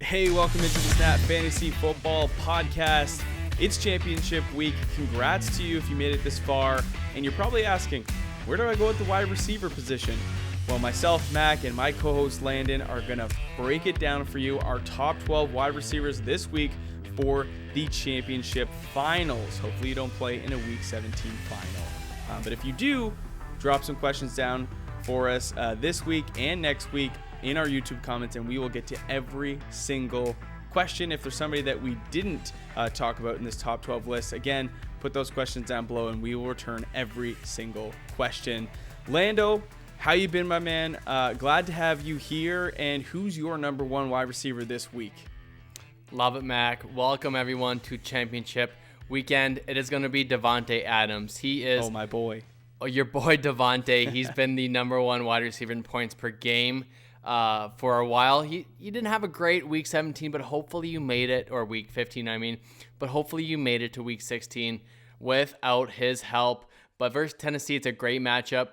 Hey, welcome into the Snap Fantasy Football Podcast. It's championship week. Congrats to you if you made it this far. And you're probably asking, where do I go at the wide receiver position? Well, myself, Mack, and my co-host Landon are going to break it down for you, our top 12 wide receivers this week for the championship finals. Hopefully you don't play in a week 17 final. But if you do, drop some questions down for us this week and next week in our YouTube comments, and we will get to every single question. If there's somebody that we didn't talk about in this top 12 list, again, put those questions down below and we will return every single question. Lando, how you been, my man? Glad to have you here. And who's your number one wide receiver this week? Love it, Mac. Welcome everyone to championship weekend. It is going to be Davante Adams. He is my boy. Your boy Davante. He's been the number one wide receiver in points per game for a while. He didn't have a great week 17, but hopefully you made it, or week 15, but hopefully you made it to week 16 without his help. But versus Tennessee, it's a great matchup,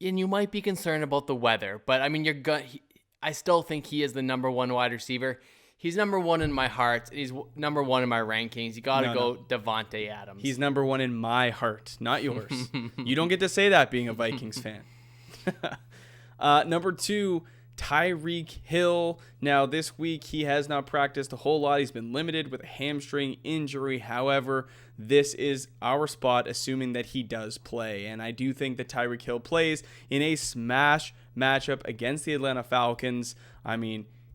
and you might be concerned about the weather, but I still think he is the number one wide receiver. He's number one in my heart, and he's number one in my rankings. You got to go Davante Adams. He's number one in my heart, not yours. You don't get to say that being a Vikings fan. Number two, Tyreek Hill. Now, this week, he has not practiced a whole lot. He's been limited with a hamstring injury. However, this is our spot, assuming that he does play. And I do think that Tyreek Hill plays in a smash matchup against the Atlanta Falcons.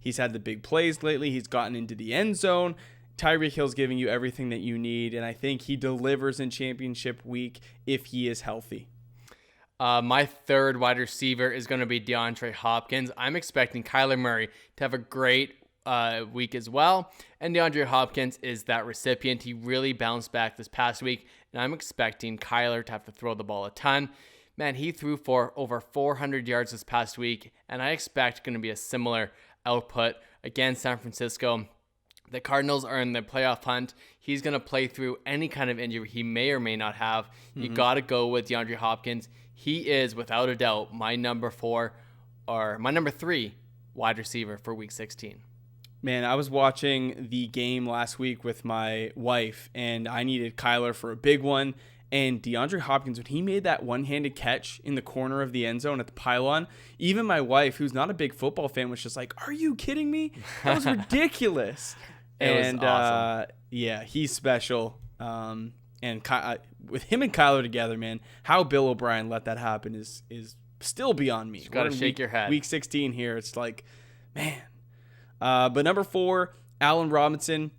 He's had the big plays lately. He's gotten into the end zone. Tyreek Hill's giving you everything that you need, and I think he delivers in championship week if he is healthy. My third wide receiver is going to be DeAndre Hopkins. I'm expecting Kyler Murray to have a great week as well, and DeAndre Hopkins is that recipient. He really bounced back this past week, and I'm expecting Kyler to have to throw the ball a ton. Man, he threw for over 400 yards this past week, and I expect going to be a similar output against San Francisco. The Cardinals are in the playoff hunt. He's going to play through any kind of injury he may or may not have. Mm-hmm. You got to go with DeAndre Hopkins. He is, without a doubt, my number three wide receiver for week 16. Man, I was watching the game last week with my wife, and I needed Kyler for a big one. And DeAndre Hopkins, when he made that one-handed catch in the corner of the end zone at the pylon, even my wife, who's not a big football fan, was just like, "Are you kidding me? That was ridiculous." It was awesome. Yeah, he's special. And with him and Kyler together, man, how Bill O'Brien let that happen is still beyond me. You got to shake your head. Week 16 here, it's like, man. But number 4, Allen Robinson.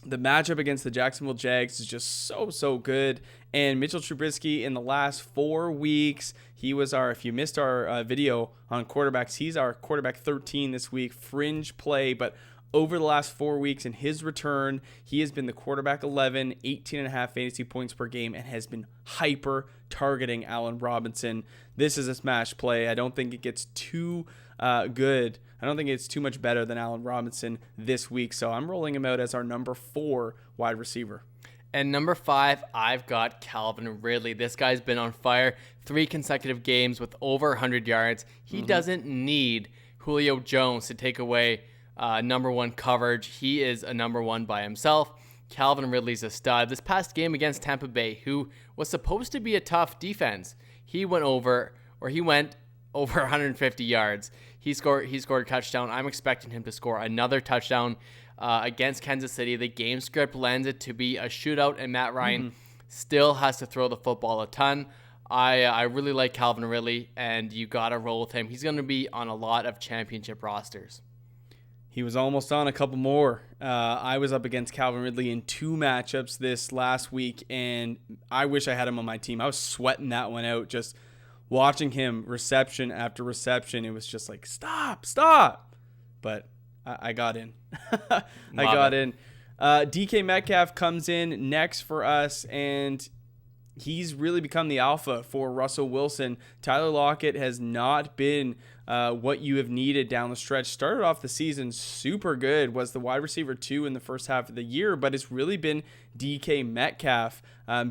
The matchup against the Jacksonville Jags is just so good. And Mitchell Trubisky in the last 4 weeks, he was if you missed our video on quarterbacks, he's our quarterback 13 this week, fringe play. But over the last 4 weeks in his return, he has been the quarterback 11, 18.5 fantasy points per game, and has been hyper targeting Allen Robinson. This is a smash play. I don't think it gets too good. I don't think it's too much better than Allen Robinson this week. So I'm rolling him out as our number 4 wide receiver. And number 5, I've got Calvin Ridley. This guy's been on fire. 3 consecutive games with over 100 yards. He doesn't need Julio Jones to take away number 1 coverage. He is a number 1 by himself. Calvin Ridley's a stud. This past game against Tampa Bay, who was supposed to be a tough defense, he went over 150 yards. He scored a touchdown. I'm expecting him to score another touchdown against Kansas City. The game script lends it to be a shootout, and Matt Ryan still has to throw the football a ton. I really like Calvin Ridley, and you got to roll with him. He's going to be on a lot of championship rosters. He was almost on a couple more. I was up against Calvin Ridley in 2 matchups this last week, and I wish I had him on my team. I was sweating that one out, just watching him reception after reception. It was just like, stop. But I got in. I got in. DK Metcalf comes in next for us, and he's really become the alpha for Russell Wilson. Tyler Lockett has not been what you have needed down the stretch. Started off the season super good, was the wide receiver 2 in the first half of the year, but it's really been DK Metcalf,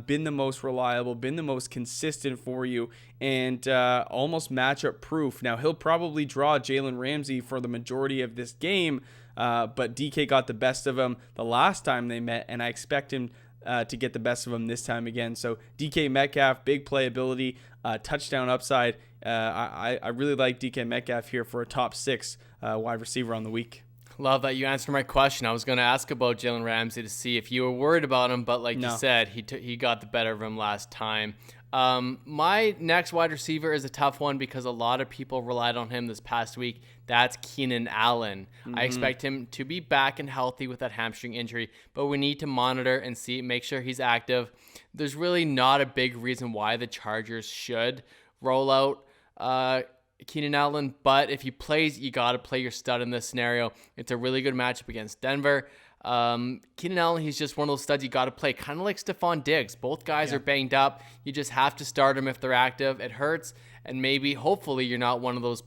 been the most reliable, been the most consistent for you, and almost matchup proof. Now, he'll probably draw Jalen Ramsey for the majority of this game, but DK got the best of him the last time they met, and I expect him to get the best of him this time again. So DK Metcalf, big playability, touchdown upside. I really like DK Metcalf here for a top 6 wide receiver on the week. Love that you answered my question. I was going to ask about Jalen Ramsey to see if you were worried about him, but like you said, he got the better of him last time. My next wide receiver is a tough one because a lot of people relied on him this past week. That's Keenan Allen. I expect him to be back and healthy with that hamstring injury, but we need to monitor and make sure he's active. There's really not a big reason why the Chargers should roll out Keenan Allen, but if he plays, you got to play your stud in this scenario. It's a really good matchup against Denver. Keenan Allen, he's just one of those studs you got to play, kind of like Stephon Diggs. Both guys are banged up. You just have to start them if they're active. It hurts, and maybe, hopefully, you're not one of those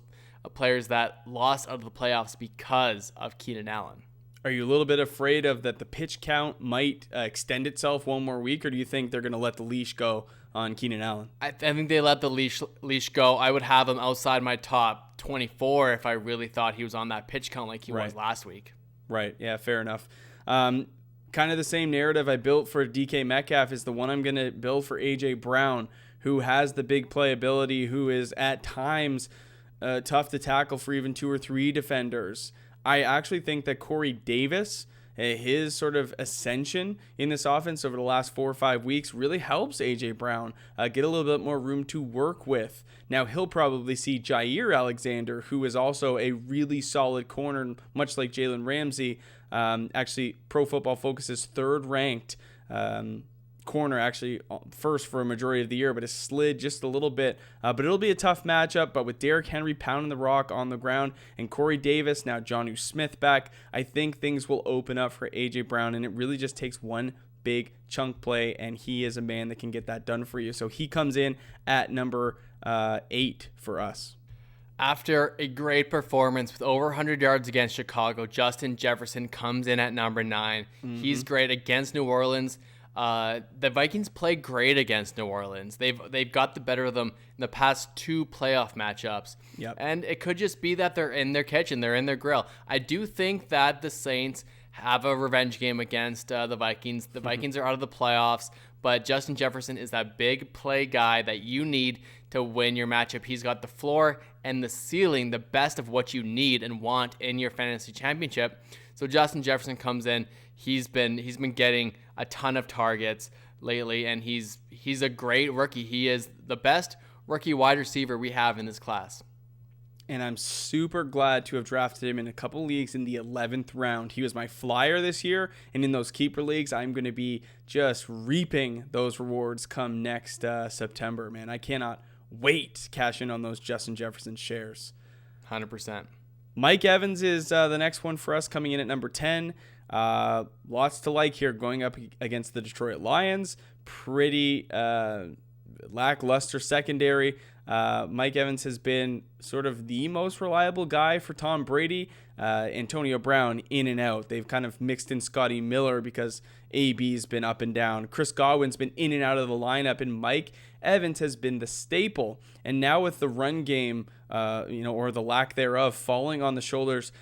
players that lost out of the playoffs because of Keenan Allen. Are you a little bit afraid of that the pitch count might extend itself one more week, or do you think they're going to let the leash go on Keenan Allen? I think they let the leash go. I would have him outside my top 24 if I really thought he was on that pitch count like he was last week. Right. Yeah, fair enough. Kind of the same narrative I built for DK Metcalf is the one I'm going to build for A.J. Brown, who has the big playability, who is at times tough to tackle for even 2 or 3 defenders. I actually think that Corey Davis, his sort of ascension in this offense over the last 4 or 5 weeks really helps A.J. Brown get a little bit more room to work with. Now, he'll probably see Jair Alexander, who is also a really solid corner, much like Jalen Ramsey. Actually, Pro Football Focus's 3rd ranked corner, actually first for a majority of the year, but has slid just a little bit. But it'll be a tough matchup. But with Derrick Henry pounding the rock on the ground and Corey Davis, now Jonnu Smith back, I think things will open up for A.J. Brown, and it really just takes one big chunk play, and he is a man that can get that done for you. So he comes in at number 8 for us. After a great performance with over 100 yards against Chicago, Justin Jefferson comes in at number 9. He's great against New Orleans. The Vikings play great against New Orleans. They've got the better of them in the past 2 playoff matchups. And it could just be that they're in their kitchen, they're in their grill. I do think that the Saints have a revenge game against the Vikings. The Vikings are out of the playoffs, but Justin Jefferson is that big play guy that you need to win your matchup. He's got the floor and the ceiling, the best of what you need and want in your fantasy championship. So Justin Jefferson comes in. He's been getting a ton of targets lately, and he's a great rookie. He is the best rookie wide receiver we have in this class. And I'm super glad to have drafted him in a couple leagues in the 11th round. He was my flyer this year, and in those keeper leagues, I'm going to be just reaping those rewards come next September, man. I cannot wait to cash in on those Justin Jefferson shares. 100%. Mike Evans is the next one for us, coming in at number 10. Lots to like here, going up against the Detroit Lions. Pretty lackluster secondary. Mike Evans has been sort of the most reliable guy for Tom Brady. Antonio Brown in and out. They've kind of mixed in Scotty Miller because AB's been up and down. Chris Godwin's been in and out of the lineup, and Mike Evans has been the staple. And now with the run game, or the lack thereof, falling on the shoulders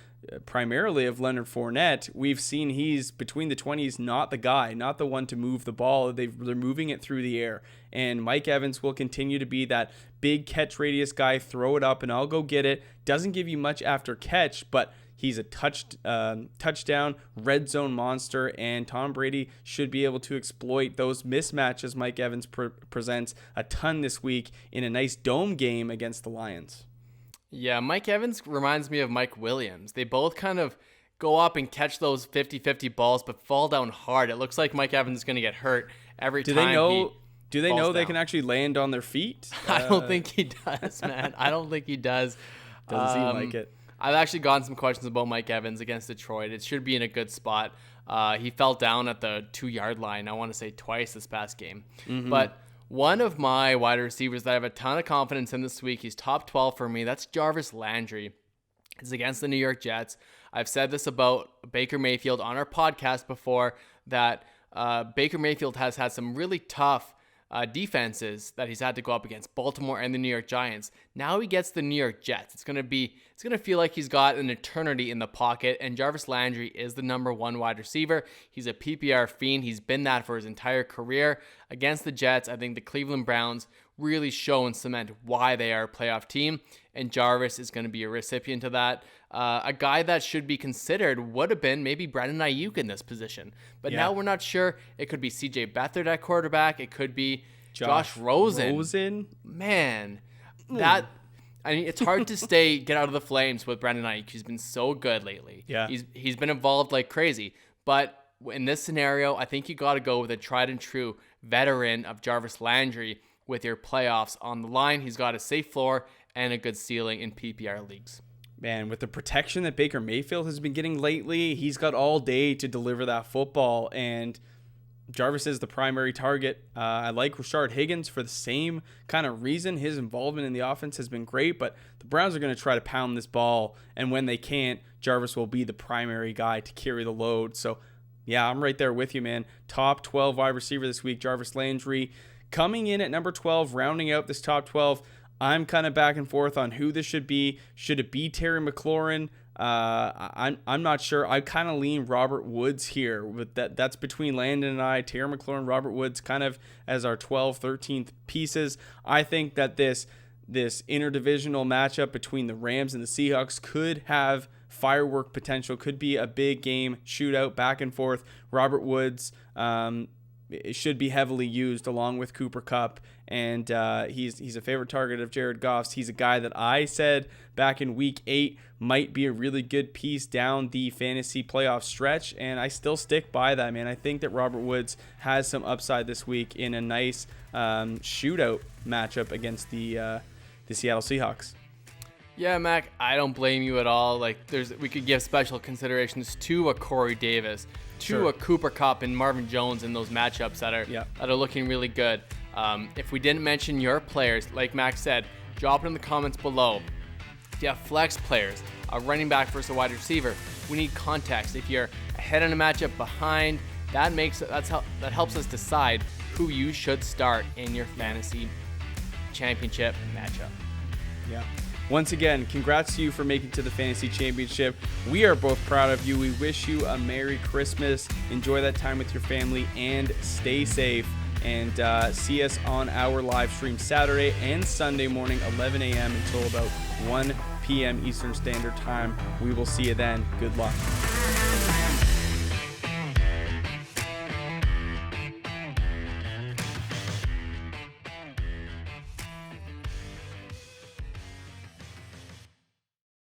primarily of Leonard Fournette, we've seen he's between the 20s, not the guy, not the one to move the ball. They're moving it through the air. And Mike Evans will continue to be that big catch radius guy, throw it up and I'll go get it. Doesn't give you much after catch, but he's a touchdown, red zone monster, and Tom Brady should be able to exploit those mismatches Mike Evans presents a ton this week in a nice dome game against the Lions. Yeah, Mike Evans reminds me of Mike Williams. They both kind of go up and catch those 50-50 balls, but fall down hard. It looks like Mike Evans is going to get hurt every time. Do they know they can actually land on their feet? I don't think he does, man. I don't think he does. Doesn't seem like it. I've actually gotten some questions about Mike Evans against Detroit. It should be in a good spot. He fell down at the 2-yard line, I want to say twice this past game. But one of my wide receivers that I have a ton of confidence in this week, he's top 12 for me. That's Jarvis Landry. It's against the New York Jets. I've said this about Baker Mayfield on our podcast before, that Baker Mayfield has had some really tough defenses that he's had to go up against, Baltimore and the New York Giants. Now he gets the New York Jets. It's going to feel like he's got an eternity in the pocket, and Jarvis Landry is the number 1 wide receiver. He's a PPR fiend. He's been that for his entire career. Against the Jets, I think the Cleveland Browns really show and cement why they are a playoff team, and Jarvis is going to be a recipient of that. A guy that should be considered would have been maybe Brandon Ayuk in this position, but now we're not sure. It could be CJ Beathard at quarterback. It could be Josh Rosen. Man, it's hard to get out of the flames with Brandon Ayuk. He's been so good lately. Yeah, he's been involved like crazy, but in this scenario, I think you got to go with a tried and true veteran of Jarvis Landry with your playoffs on the line. He's got a safe floor and a good ceiling in PPR leagues. Man, with the protection that Baker Mayfield has been getting lately, he's got all day to deliver that football, and Jarvis is the primary target. I like Rashard Higgins for the same kind of reason. His involvement in the offense has been great, but the Browns are going to try to pound this ball, and when they can't, Jarvis will be the primary guy to carry the load. So, yeah, I'm right there with you, man. Top 12 wide receiver this week, Jarvis Landry. Coming in at number 12, rounding out this top 12, I'm kind of back and forth on who this should be. Should it be Terry McLaurin? I'm not sure. I kind of lean Robert Woods here. But that's between Landon and I. Terry McLaurin, Robert Woods kind of as our 12th, 13th pieces. I think that this interdivisional matchup between the Rams and the Seahawks could have firework potential, could be a big game, shootout, back and forth. Robert Woods it should be heavily used along with Cooper Kupp, and he's a favorite target of Jared Goff's. He's a guy that I said back in week 8 might be a really good piece down the fantasy playoff stretch, and I still stick by that, man. I think that Robert Woods has some upside this week in a nice shootout matchup against the Seattle Seahawks. Yeah, Mac, I don't blame you at all. We could give special considerations to a Corey Davis, to a Cooper Kupp and Marvin Jones in those matchups that are looking really good. If we didn't mention your players, like Mac said, drop it in the comments below. If you have flex players, a running back versus a wide receiver, we need context. If you're ahead in a matchup, behind, that helps us decide who you should start in your fantasy championship matchup. Yeah. Once again, congrats to you for making it to the Fantasy Championship. We are both proud of you. We wish you a Merry Christmas. Enjoy that time with your family and stay safe. And see us on our live stream Saturday and Sunday morning, 11 a.m. until about 1 p.m. Eastern Standard Time. We will see you then. Good luck.